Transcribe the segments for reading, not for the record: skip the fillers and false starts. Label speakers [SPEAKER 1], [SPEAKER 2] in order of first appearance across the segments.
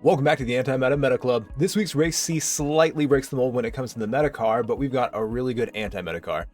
[SPEAKER 1] Welcome back to the Anti-Meta Meta Club. This week's race C slightly breaks the mold when it comes to the meta car, but we've got a really good anti-meta car.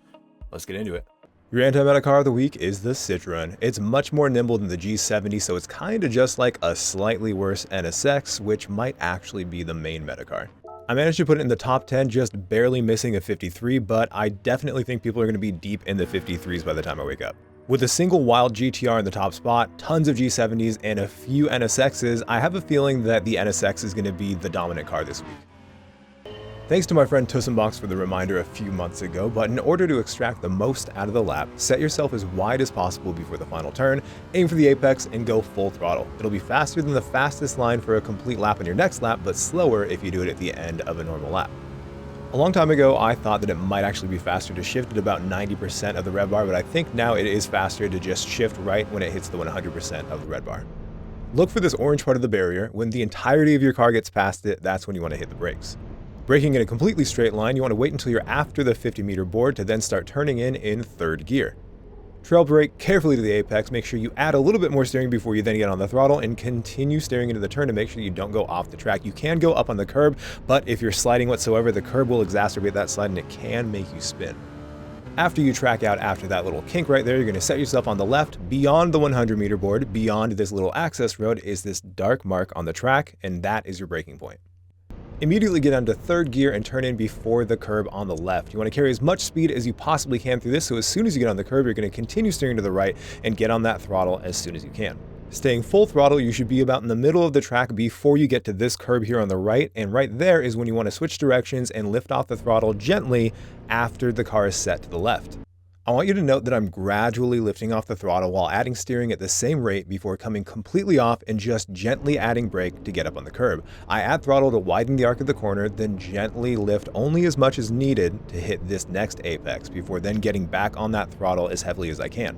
[SPEAKER 1] Let's get into it. Your anti-meta car of the week is the Citroen. It's much more nimble than the G70, so it's kinda just like a slightly worse NSX, which might actually be the main meta car. I managed to put it in the top 10, just barely missing a 53, but I definitely think people are going to be deep in the 53s by the time I wake up. With a single wild GTR in the top spot, tons of G70s, and a few NSXs, I have a feeling that the NSX is going to be the dominant car this week. Thanks to my friend Tussenbox for the reminder a few months ago, but in order to extract the most out of the lap, set yourself as wide as possible before the final turn, aim for the apex, and go full throttle. It'll be faster than the fastest line for a complete lap on your next lap, but slower if you do it at the end of a normal lap. A long time ago, I thought that it might actually be faster to shift at about 90% of the rev bar, but I think now it is faster to just shift right when it hits the 100% of the red bar. Look for this orange part of the barrier. When the entirety of your car gets past it, that's when you want to hit the brakes. Braking in a completely straight line, you want to wait until you're after the 50-meter board to then start turning in third gear. Trail brake carefully to the apex, make sure you add a little bit more steering before you then get on the throttle, and continue steering into the turn to make sure you don't go off the track. You can go up on the curb, but if you're sliding whatsoever, the curb will exacerbate that slide and it can make you spin. After you track out after that little kink right there, you're going to set yourself on the left. Beyond the 100-meter board, beyond this little access road, is this dark mark on the track, and that is your braking point. Immediately get onto third gear and turn in before the curb on the left. You want to carry as much speed as you possibly can through this, so as soon as you get on the curb, you're going to continue steering to the right and get on that throttle as soon as you can. Staying full throttle, you should be about in the middle of the track before you get to this curb here on the right, and right there is when you want to switch directions and lift off the throttle gently after the car is set to the left. I want you to note that I'm gradually lifting off the throttle while adding steering at the same rate before coming completely off and just gently adding brake to get up on the curb. I add throttle to widen the arc of the corner, then gently lift only as much as needed to hit this next apex before then getting back on that throttle as heavily as I can.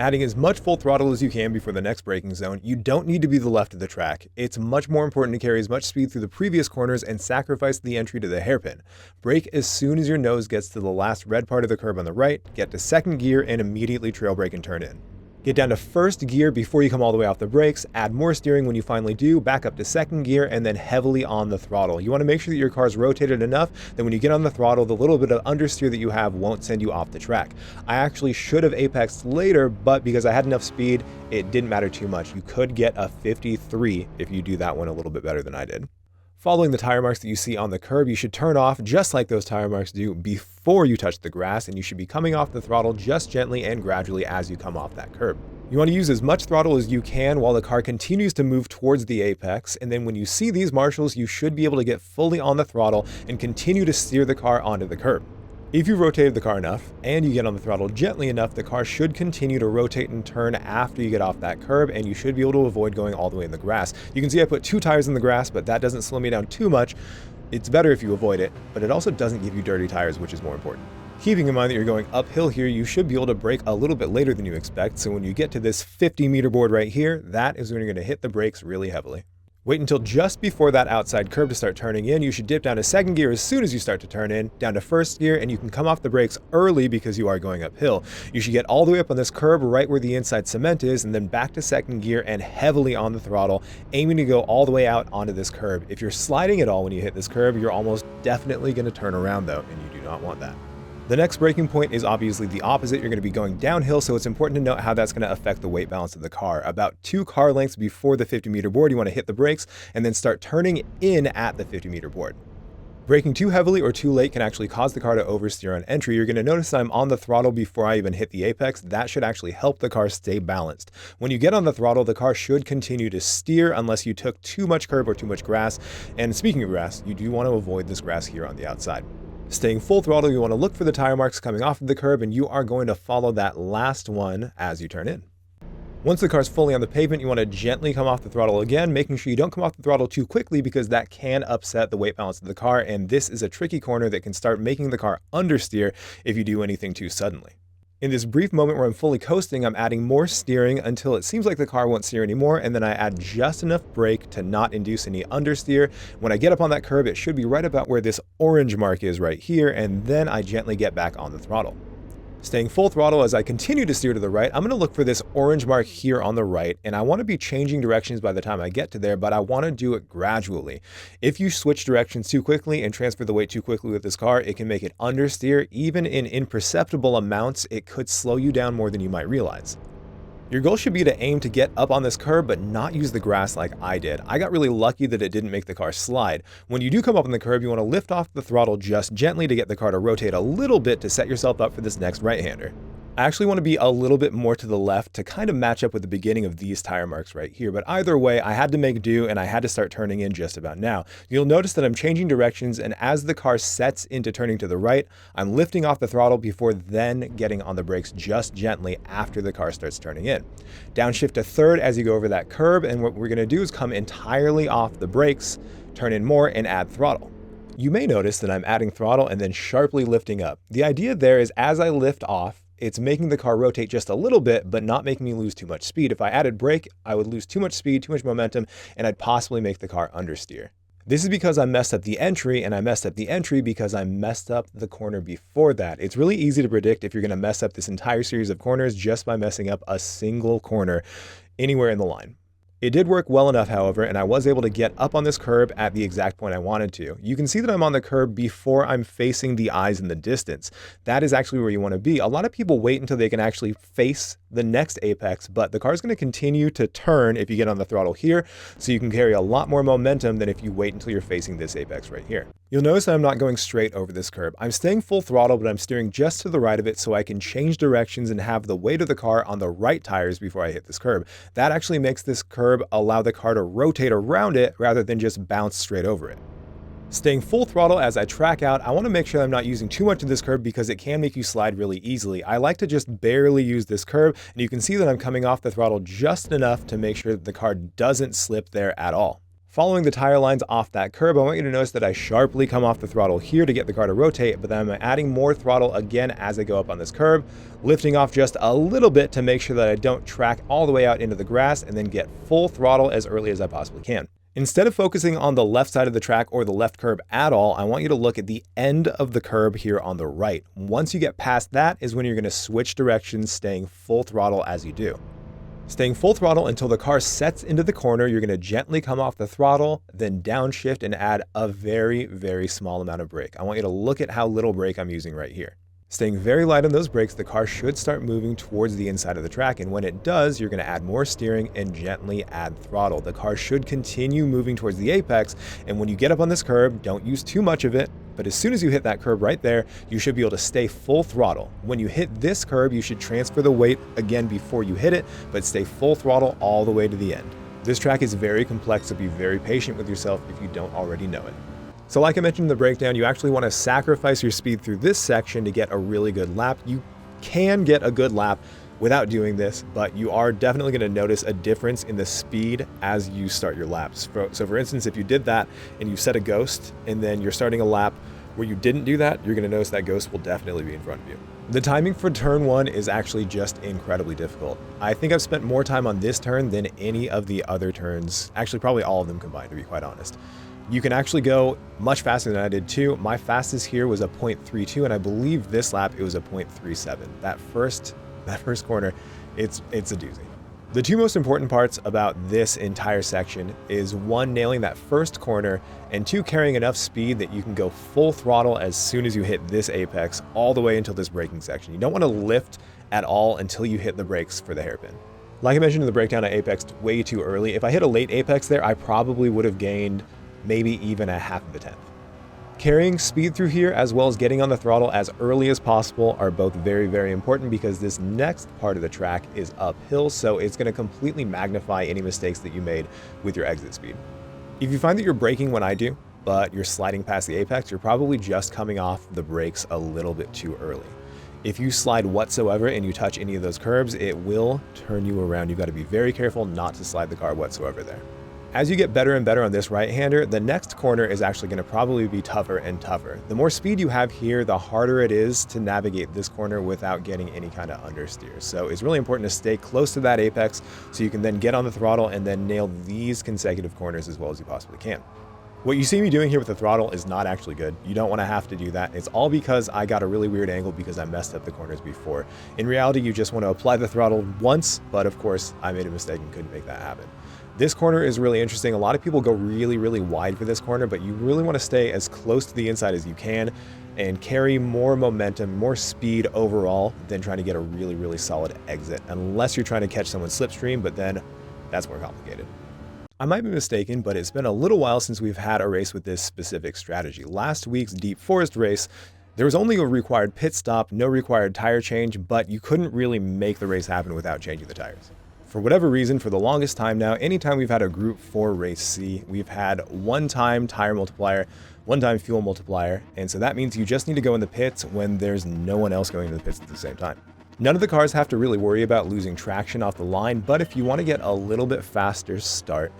[SPEAKER 1] Adding as much full throttle as you can before the next braking zone. You don't need to be the left of the track. It's much more important to carry as much speed through the previous corners and sacrifice the entry to the hairpin. Brake as soon as your nose gets to the last red part of the curb on the right, get to second gear and immediately trail brake and turn in. Get down to first gear before you come all the way off the brakes, add more steering when you finally do, back up to second gear, and then heavily on the throttle. You want to make sure that your car's rotated enough that when you get on the throttle, the little bit of understeer that you have won't send you off the track. I actually should have apexed later, but because I had enough speed, it didn't matter too much. You could get a 53 if you do that one a little bit better than I did. Following the tire marks that you see on the curb, you should turn off just like those tire marks do before you touch the grass, and you should be coming off the throttle just gently and gradually as you come off that curb. You want to use as much throttle as you can while the car continues to move towards the apex, and then when you see these marshals, you should be able to get fully on the throttle and continue to steer the car onto the curb. If you've rotated the car enough and you get on the throttle gently enough, the car should continue to rotate and turn after you get off that curb, and you should be able to avoid going all the way in the grass. You can see I put 2 tires in the grass, but that doesn't slow me down too much. It's better if you avoid it, but it also doesn't give you dirty tires, which is more important. Keeping in mind that you're going uphill here, you should be able to brake a little bit later than you expect, so when you get to this 50-meter board right here, that is when you're going to hit the brakes really heavily. Wait until just before that outside curb to start turning in. You should dip down to second gear as soon as you start to turn in, down to first gear, and you can come off the brakes early because you are going uphill. You should get all the way up on this curb right where the inside cement is, and then back to second gear and heavily on the throttle, aiming to go all the way out onto this curb. If you're sliding at all when you hit this curb, you're almost definitely going to turn around though, and you do not want that. The next braking point is obviously the opposite. You're going to be going downhill, so it's important to note how that's going to affect the weight balance of the car. About 2 car lengths before the 50-meter board, you want to hit the brakes and then start turning in at the 50-meter board. Braking too heavily or too late can actually cause the car to oversteer on entry. You're going to notice I'm on the throttle before I even hit the apex. That should actually help the car stay balanced. When you get on the throttle, the car should continue to steer unless you took too much curb or too much grass. And speaking of grass, you do want to avoid this grass here on the outside. Staying full throttle, you want to look for the tire marks coming off of the curb, and you are going to follow that last one as you turn in. Once the car's fully on the pavement, you want to gently come off the throttle again, making sure you don't come off the throttle too quickly because that can upset the weight balance of the car, and this is a tricky corner that can start making the car understeer if you do anything too suddenly. In this brief moment where I'm fully coasting, I'm adding more steering until it seems like the car won't steer anymore, and then I add just enough brake to not induce any understeer. When I get up on that curb, it should be right about where this orange mark is right here, and then I gently get back on the throttle. Staying full throttle as I continue to steer to the right, I'm going to look for this orange mark here on the right, and I want to be changing directions by the time I get to there, but I want to do it gradually. If you switch directions too quickly and transfer the weight too quickly with this car, it can make it understeer. Even in imperceptible amounts, it could slow you down more than you might realize. Your goal should be to aim to get up on this curb, but not use the grass like I did. I got really lucky that it didn't make the car slide. When you do come up on the curb, you want to lift off the throttle just gently to get the car to rotate a little bit to set yourself up for this next right-hander. I actually want to be a little bit more to the left to kind of match up with the beginning of these tire marks right here, but either way, I had to make do and I had to start turning in just about now. You'll notice that I'm changing directions, and as the car sets into turning to the right, I'm lifting off the throttle before then getting on the brakes just gently after the car starts turning in. Downshift to third as you go over that curb, and what we're going to do is come entirely off the brakes, turn in more, and add throttle. You may notice that I'm adding throttle and then sharply lifting up. The idea there is as I lift off, it's making the car rotate just a little bit, but not making me lose too much speed. If I added brake, I would lose too much speed, too much momentum, and I'd possibly make the car understeer. This is because I messed up the entry, and I messed up the entry because I messed up the corner before that. It's really easy to predict if you're going to mess up this entire series of corners just by messing up a single corner anywhere in the line. It did work well enough, however, and I was able to get up on this curb at the exact point I wanted to. You can see that I'm on the curb before I'm facing the eyes in the distance. That is actually where you want to be. A lot of people wait until they can actually face the next apex, but the car is going to continue to turn if you get on the throttle here, so you can carry a lot more momentum than if you wait until you're facing this apex right here. You'll notice that I'm not going straight over this curb. I'm staying full throttle, but I'm steering just to the right of it so I can change directions and have the weight of the car on the right tires before I hit this curb. That actually makes this curb allow the car to rotate around it rather than just bounce straight over it. Staying full throttle as I track out, I want to make sure I'm not using too much of this curb because it can make you slide really easily. I like to just barely use this curb, and you can see that I'm coming off the throttle just enough to make sure that the car doesn't slip there at all. Following the tire lines off that curb, I want you to notice that I sharply come off the throttle here to get the car to rotate, but then I'm adding more throttle again as I go up on this curb, lifting off just a little bit to make sure that I don't track all the way out into the grass and then get full throttle as early as I possibly can. Instead of focusing on the left side of the track or the left curb at all, I want you to look at the end of the curb here on the right. Once you get past that is when you're going to switch directions, staying full throttle as you do. Staying full throttle until the car sets into the corner, you're going to gently come off the throttle, then downshift and add a very, very small amount of brake. I want you to look at how little brake I'm using right here. Staying very light on those brakes, the car should start moving towards the inside of the track, and when it does, you're going to add more steering and gently add throttle. The car should continue moving towards the apex, and when you get up on this curb, don't use too much of it, but as soon as you hit that curb right there, you should be able to stay full throttle. When you hit this curb, you should transfer the weight again before you hit it, but stay full throttle all the way to the end. This track is very complex, so be very patient with yourself if you don't already know it. So like I mentioned in the breakdown, you actually want to sacrifice your speed through this section to get a really good lap. You can get a good lap without doing this, but you are definitely going to notice a difference in the speed as you start your laps. So for instance, if you did that and you set a ghost and then you're starting a lap where you didn't do that, you're going to notice that ghost will definitely be in front of you. The timing for turn one is actually just incredibly difficult. I think I've spent more time on this turn than any of the other turns, actually probably all of them combined, to be quite honest. You can actually go much faster than I did too. My fastest here was a 0.32, and I believe this lap it was a 0.37. That first corner, it's a doozy. The two most important parts about this entire section is one, nailing that first corner, and two, carrying enough speed that you can go full throttle as soon as you hit this apex all the way until this braking section. You don't want to lift at all until you hit the brakes for the hairpin. Like I mentioned in the breakdown, I apexed way too early. If I hit a late apex there, I probably would have gained maybe even a half of a tenth. Carrying speed through here as well as getting on the throttle as early as possible are both very, very important because this next part of the track is uphill, so it's going to completely magnify any mistakes that you made with your exit speed. If you find that you're braking when I do, but you're sliding past the apex, you're probably just coming off the brakes a little bit too early. If you slide whatsoever and you touch any of those curbs, it will turn you around. You've got to be very careful not to slide the car whatsoever there. As you get better and better on this right-hander, the next corner is actually going to probably be tougher and tougher. The more speed you have here, the harder it is to navigate this corner without getting any kind of understeer. So it's really important to stay close to that apex so you can then get on the throttle and then nail these consecutive corners as well as you possibly can. What you see me doing here with the throttle is not actually good. You don't want to have to do that. It's all because I got a really weird angle because I messed up the corners before. In reality, you just want to apply the throttle once, but of course, I made a mistake and couldn't make that happen. This corner is really interesting. A lot of people go really, really wide for this corner, but you really want to stay as close to the inside as you can and carry more momentum, more speed overall than trying to get a really, really solid exit, unless you're trying to catch someone's slipstream, but then that's more complicated. I might be mistaken, but it's been a little while since we've had a race with this specific strategy. Last week's Deep Forest race, there was only a required pit stop, no required tire change, but you couldn't really make the race happen without changing the tires. For whatever reason, for the longest time now, anytime we've had a Group 4 Race C, we've had one-time tire multiplier, one-time fuel multiplier, and so that means you just need to go in the pits when there's no one else going to the pits at the same time. None of the cars have to really worry about losing traction off the line, but if you want to get a little bit faster start,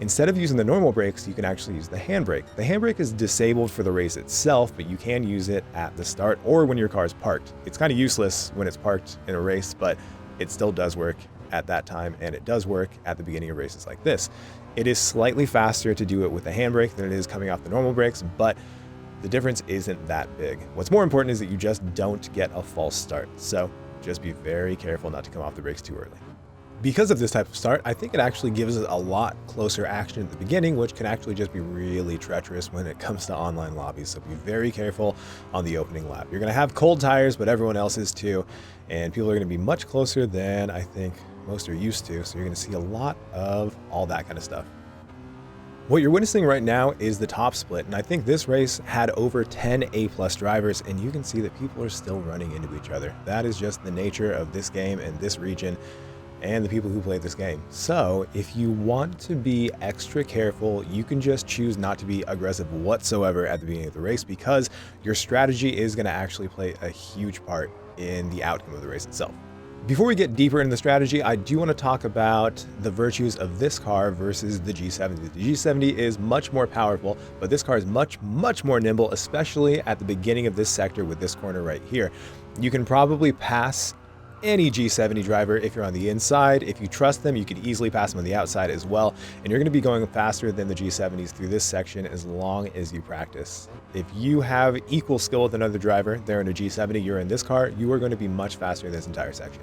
[SPEAKER 1] instead of using the normal brakes, you can actually use the handbrake. The handbrake is disabled for the race itself, but you can use it at the start or when your car is parked. It's kind of useless when it's parked in a race, but it still does work at that time, and it does work at the beginning of races like this. It is slightly faster to do it with the handbrake than it is coming off the normal brakes, but the difference isn't that big. What's more important is that you just don't get a false start. So just be very careful not to come off the brakes too early. Because of this type of start, I think it actually gives us a lot closer action at the beginning, which can actually just be really treacherous when it comes to online lobbies. So be very careful on the opening lap. You're going to have cold tires, but everyone else is too. And people are going to be much closer than I think most are used to. So you're going to see a lot of all that kind of stuff. What you're witnessing right now is the top split, and I think this race had over 10 A+ drivers, and you can see that people are still running into each other. That is just the nature of this game and this region and the people who play this game. So if you want to be extra careful, you can just choose not to be aggressive whatsoever at the beginning of the race, because your strategy is going to actually play a huge part in the outcome of the race itself. Before we get deeper into the strategy, I do want to talk about the virtues of this car versus the G70. The G70 is much more powerful, but this car is much, much more nimble, especially at the beginning of this sector with this corner right here. You can probably pass any G70 driver if you're on the inside. If you trust them, you could easily pass them on the outside as well, and you're going to be going faster than the G70s through this section as long as you practice. If you have equal skill with another driver, they're in a G70, you're in this car, you are going to be much faster in this entire section.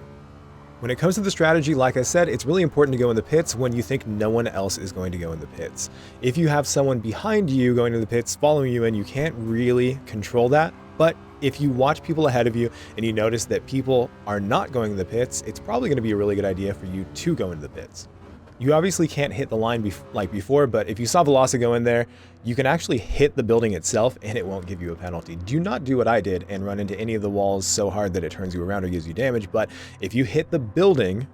[SPEAKER 1] When it comes to the strategy, like I said, it's really important to go in the pits when you think no one else is going to go in the pits. If you have someone behind you going to the pits, following you in, you can't really control that. But if you watch people ahead of you and you notice that people are not going to the pits, it's probably going to be a really good idea for you to go into the pits. You obviously can't hit the line like before, but if you saw Veloci go in there, you can actually hit the building itself and it won't give you a penalty. Do not do what I did and run into any of the walls so hard that it turns you around or gives you damage, but if you hit the building,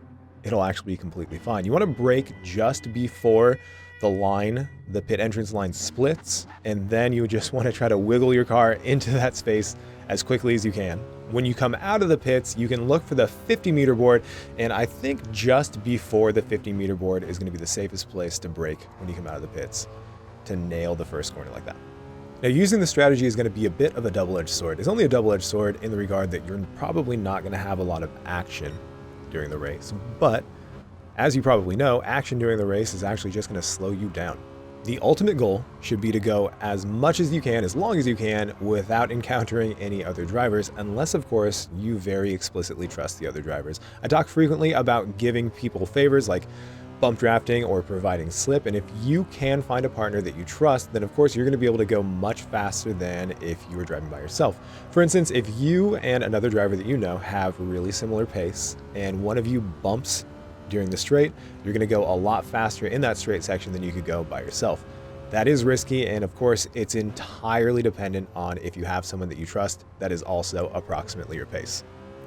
[SPEAKER 1] it'll actually be completely fine. You want to brake just before the line, the pit entrance line splits, and then you just want to try to wiggle your car into that space as quickly as you can. When you come out of the pits, you can look for the 50-meter board, and I think just before the 50-meter board is going to be the safest place to brake when you come out of the pits to nail the first corner like that. Now, using the strategy is going to be a bit of a double-edged sword. It's only a double-edged sword in the regard that you're probably not going to have a lot of action during the race, but as you probably know, action during the race is actually just going to slow you down. The ultimate goal should be to go as much as you can, as long as you can, without encountering any other drivers, unless, of course, you very explicitly trust the other drivers. I talk frequently about giving people favors like bump drafting or providing slip, and if you can find a partner that you trust, then of course you're going to be able to go much faster than if you were driving by yourself. For instance, if you and another driver that you know have really similar pace, and one of you bumps during the straight, you're going to go a lot faster in that straight section than you could go by yourself. That is risky, and of course it's entirely dependent on if you have someone that you trust that is also approximately your pace.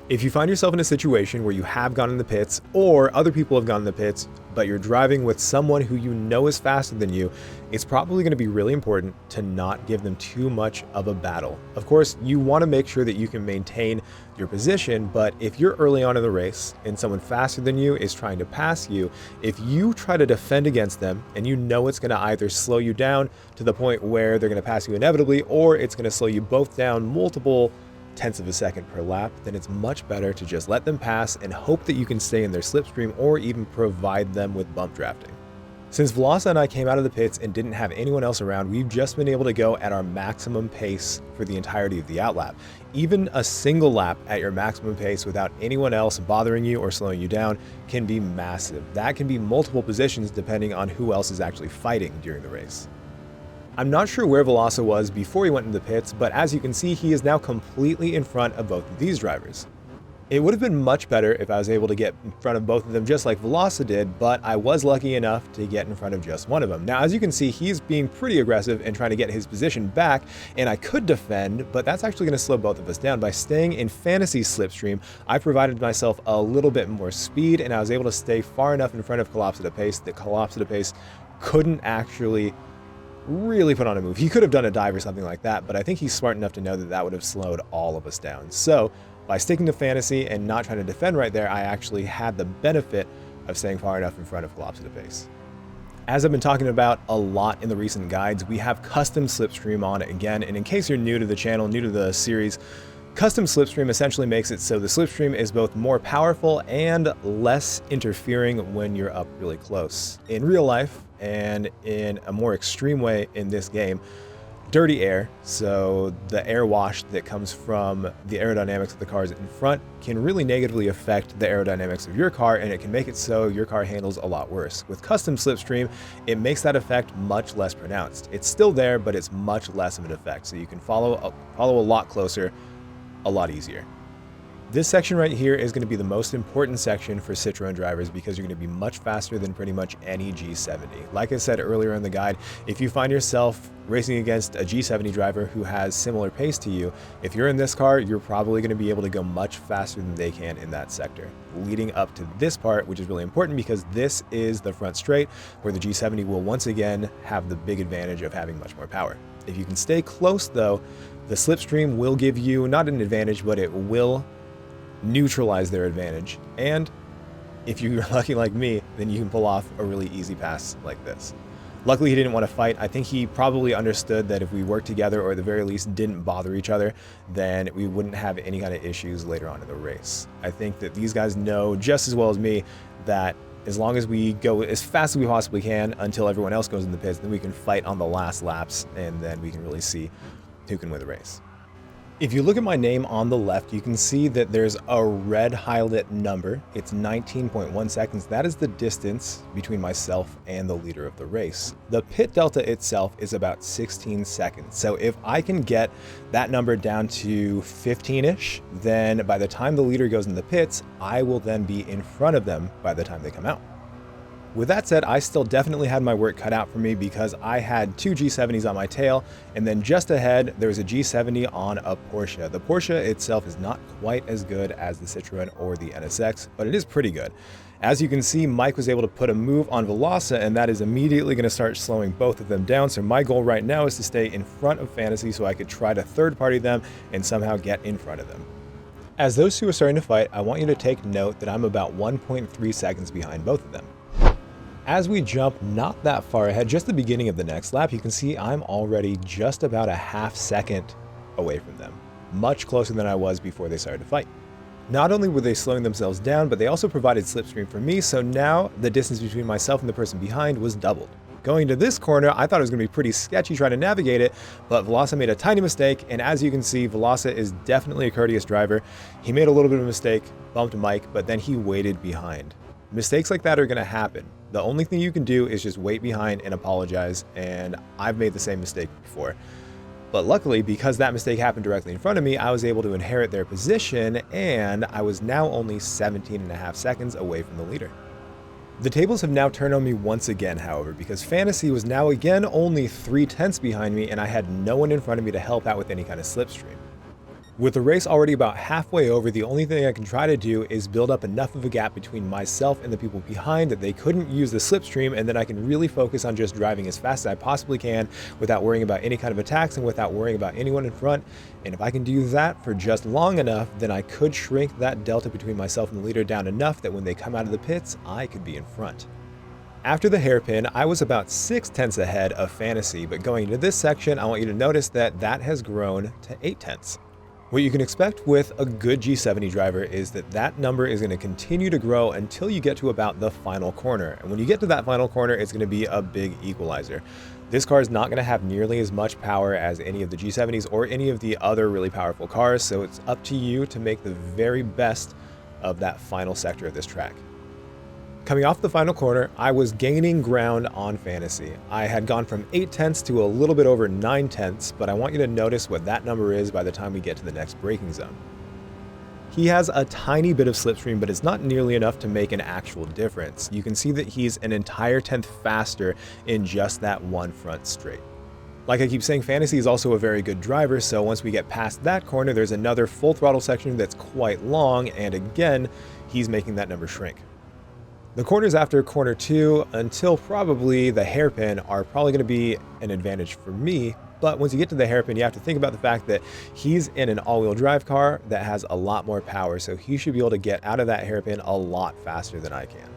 [SPEAKER 1] If you find yourself in a situation where you have gone in the pits or other people have gone in the pits, but you're driving with someone who you know is faster than you, it's probably going to be really important to not give them too much of a battle. Of course, you want to make sure that you can maintain your position, but if you're early on in the race and someone faster than you is trying to pass you, if you try to defend against them and you know it's going to either slow you down to the point where they're going to pass you inevitably, or it's going to slow you both down multiple tenths of a second per lap, then it's much better to just let them pass and hope that you can stay in their slipstream or even provide them with bump drafting. Since Velosa and I came out of the pits and didn't have anyone else around, we've just been able to go at our maximum pace for the entirety of the outlap. Even a single lap at your maximum pace without anyone else bothering you or slowing you down can be massive. That can be multiple positions depending on who else is actually fighting during the race. I'm not sure where Velosa was before he went into the pits, but as you can see, he is now completely in front of both of these drivers. It would have been much better if I was able to get in front of both of them just like Velosa did, but I was lucky enough to get in front of just one of them. Now, as you can see, he's being pretty aggressive and trying to get his position back, and I could defend, but that's actually going to slow both of us down. By staying in Fantasy's slipstream, I provided myself a little bit more speed, and I was able to stay far enough in front of Clubsport Pace that Clubsport Pace couldn't actually really put on a move. He could have done a dive or something like that, but I think he's smart enough to know that that would have slowed all of us down. So by sticking to Fantasy and not trying to defend right there, I actually had the benefit of staying far enough in front of Clubsport Pace. As I've been talking about a lot in the recent guides, we have custom slipstream on it again, and in case you're new to the channel, new to the series, custom slipstream essentially makes it so the slipstream is both more powerful and less interfering when you're up really close. In real life, and in a more extreme way in this game, dirty air, so the air wash that comes from the aerodynamics of the cars in front, can really negatively affect the aerodynamics of your car, and it can make it so your car handles a lot worse. With custom slipstream, it makes that effect much less pronounced. It's still there, but it's much less of an effect, so you can follow a lot closer, a lot easier. This section right here is going to be the most important section for Citroën drivers because you're going to be much faster than pretty much any G70. Like I said earlier in the guide, if you find yourself racing against a G70 driver who has similar pace to you, if you're in this car, you're probably going to be able to go much faster than they can in that sector. Leading up to this part, which is really important because this is the front straight where the G70 will once again have the big advantage of having much more power. If you can stay close though, the slipstream will give you not an advantage, but it will neutralize their advantage, and if you're lucky like me, then you can pull off a really easy pass like this. Luckily, he didn't want to fight. I think he probably understood that if we worked together, or at the very least didn't bother each other, then we wouldn't have any kind of issues later on in the race. I think that these guys know just as well as me that as long as we go as fast as we possibly can until everyone else goes in the pits, then we can fight on the last laps, and then we can really see who can win the race. If you look at my name on the left, you can see that there's a red highlight number. It's 19.1 seconds. That is the distance between myself and the leader of the race. The pit delta itself is about 16 seconds. So if I can get that number down to 15-ish, then by the time the leader goes in the pits, I will then be in front of them by the time they come out. With that said, I still definitely had my work cut out for me because I had two G70s on my tail, and then just ahead, there was a G70 on a Porsche. The Porsche itself is not quite as good as the Citroën or the NSX, but it is pretty good. As you can see, Mike was able to put a move on Velosa, and that is immediately going to start slowing both of them down. So my goal right now is to stay in front of Fantasy so I could try to third-party them and somehow get in front of them. As those two are starting to fight, I want you to take note that I'm about 1.3 seconds behind both of them. As we jump not that far ahead, just the beginning of the next lap, you can see I'm already just about a half second away from them, much closer than I was before they started to fight. Not only were they slowing themselves down, but they also provided slipstream for me, so now the distance between myself and the person behind was doubled. Going to this corner, I thought it was going to be pretty sketchy trying to navigate it, but Velosa made a tiny mistake, and as you can see, Velosa is definitely a courteous driver. He made a little bit of a mistake, bumped Mike, but then he waited behind. Mistakes like that are going to happen. The only thing you can do is just wait behind and apologize, and I've made the same mistake before. But luckily, because that mistake happened directly in front of me, I was able to inherit their position, and I was now only 17.5 seconds away from the leader. The tables have now turned on me once again, however, because Fantasy was now again only 3/10 behind me, and I had no one in front of me to help out with any kind of slipstream. With the race already about halfway over, the only thing I can try to do is build up enough of a gap between myself and the people behind that they couldn't use the slipstream, and then I can really focus on just driving as fast as I possibly can without worrying about any kind of attacks and without worrying about anyone in front. And if I can do that for just long enough, then I could shrink that delta between myself and the leader down enough that when they come out of the pits, I could be in front. After the hairpin, I was about 6/10 ahead of Fantasy, but going into this section, I want you to notice that that has grown to 8/10. What you can expect with a good G70 driver is that number is going to continue to grow until you get to about the final corner. And when you get to that final corner, it's going to be a big equalizer. This car is not going to have nearly as much power as any of the G70s or any of the other really powerful cars, so it's up to you to make the very best of that final sector of this track. Coming off the final corner, I was gaining ground on Fantasy. I had gone from 8/10 to a little bit over 9/10, but I want you to notice what that number is by the time we get to the next braking zone. He has a tiny bit of slipstream, but it's not nearly enough to make an actual difference. You can see that he's an entire 10th faster in just that one front straight. Like I keep saying, Fantasy is also a very good driver, so once we get past that corner, there's another full throttle section that's quite long, and again, he's making that number shrink. The corners after corner 2 until probably the hairpin are probably going to be an advantage for me, but once you get to the hairpin, you have to think about the fact that he's in an all-wheel drive car that has a lot more power, so he should be able to get out of that hairpin a lot faster than I can.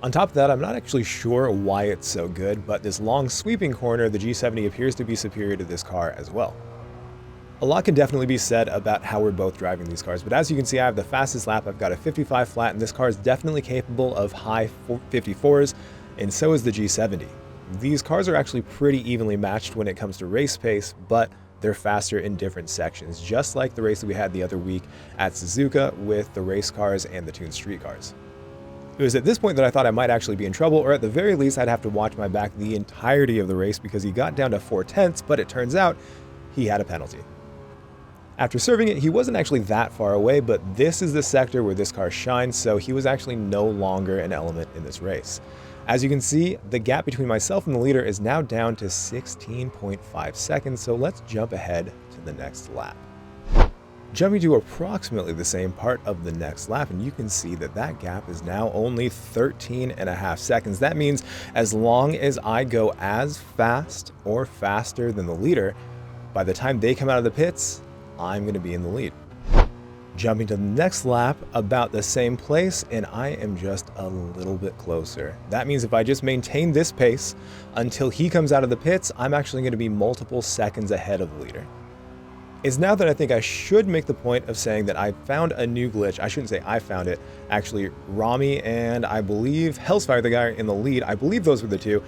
[SPEAKER 1] On top of that, I'm not actually sure why it's so good, but this long sweeping corner, the G70 appears to be superior to this car as well. A lot can definitely be said about how we're both driving these cars, but as you can see, I have the fastest lap. I've got a 55 flat, and this car is definitely capable of high 54s, and so is the G70. These cars are actually pretty evenly matched when it comes to race pace, but they're faster in different sections, just like the race that we had the other week at Suzuka with the race cars and the tuned street cars. It was at this point that I thought I might actually be in trouble, or at the very least, I'd have to watch my back the entirety of the race because he got down to 4/10, but it turns out he had a penalty. After serving it, he wasn't actually that far away, but this is the sector where this car shines, so he was actually no longer an element in this race. As you can see, the gap between myself and the leader is now down to 16.5 seconds, so let's jump ahead to the next lap. Jumping to approximately the same part of the next lap, and you can see that that gap is now only 13.5 seconds. That means as long as I go as fast or faster than the leader, by the time they come out of the pits, I'm going to be in the lead. Jumping to the next lap, about the same place, and I am just a little bit closer. That means if I just maintain this pace until he comes out of the pits, I'm actually going to be multiple seconds ahead of the leader. It's now that I think I should make the point of saying that I found a new glitch. I shouldn't say I found it. Actually, Rami and I believe Hellsfire, the guy in the lead, I believe those were the two,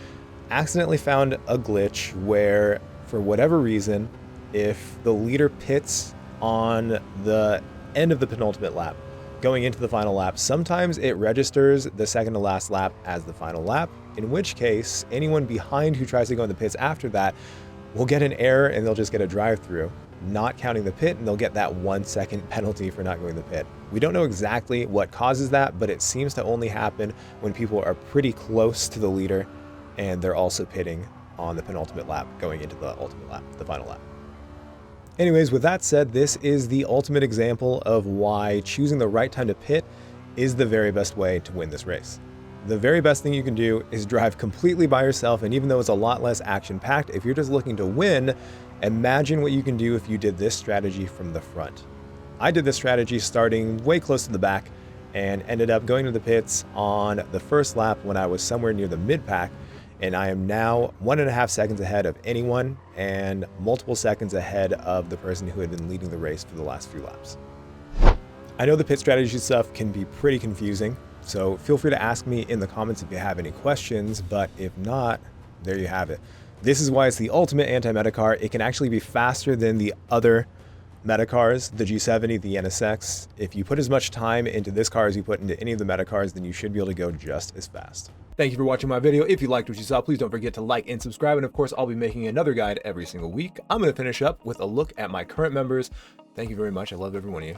[SPEAKER 1] accidentally found a glitch where, for whatever reason, if the leader pits on the end of the penultimate lap, going into the final lap, sometimes it registers the second to last lap as the final lap, in which case anyone behind who tries to go in the pits after that will get an error and they'll just get a drive-through, not counting the pit, and they'll get that 1 second penalty for not going to the pit. We don't know exactly what causes that, but it seems to only happen when people are pretty close to the leader and they're also pitting on the penultimate lap going into the ultimate lap, the final lap. Anyways, with that said, this is the ultimate example of why choosing the right time to pit is the very best way to win this race. The very best thing you can do is drive completely by yourself, and even though it's a lot less action-packed, if you're just looking to win, imagine what you can do if you did this strategy from the front. I did this strategy starting way close to the back and ended up going to the pits on the first lap when I was somewhere near the mid-pack, and I am now 1.5 seconds ahead of anyone and multiple seconds ahead of the person who had been leading the race for the last few laps. I know the pit strategy stuff can be pretty confusing, so feel free to ask me in the comments if you have any questions, but if not, there you have it. This is why it's the ultimate anti-meta car. It can actually be faster than the other meta cars, the G70, the NSX. If you put as much time into this car as you put into any of the meta cars, then you should be able to go just as fast. Thank you for watching my video. If you liked what you saw, please don't forget to like and subscribe. And of course, I'll be making another guide every single week. I'm going to finish up with a look at my current members. Thank you very much. I love every one of you.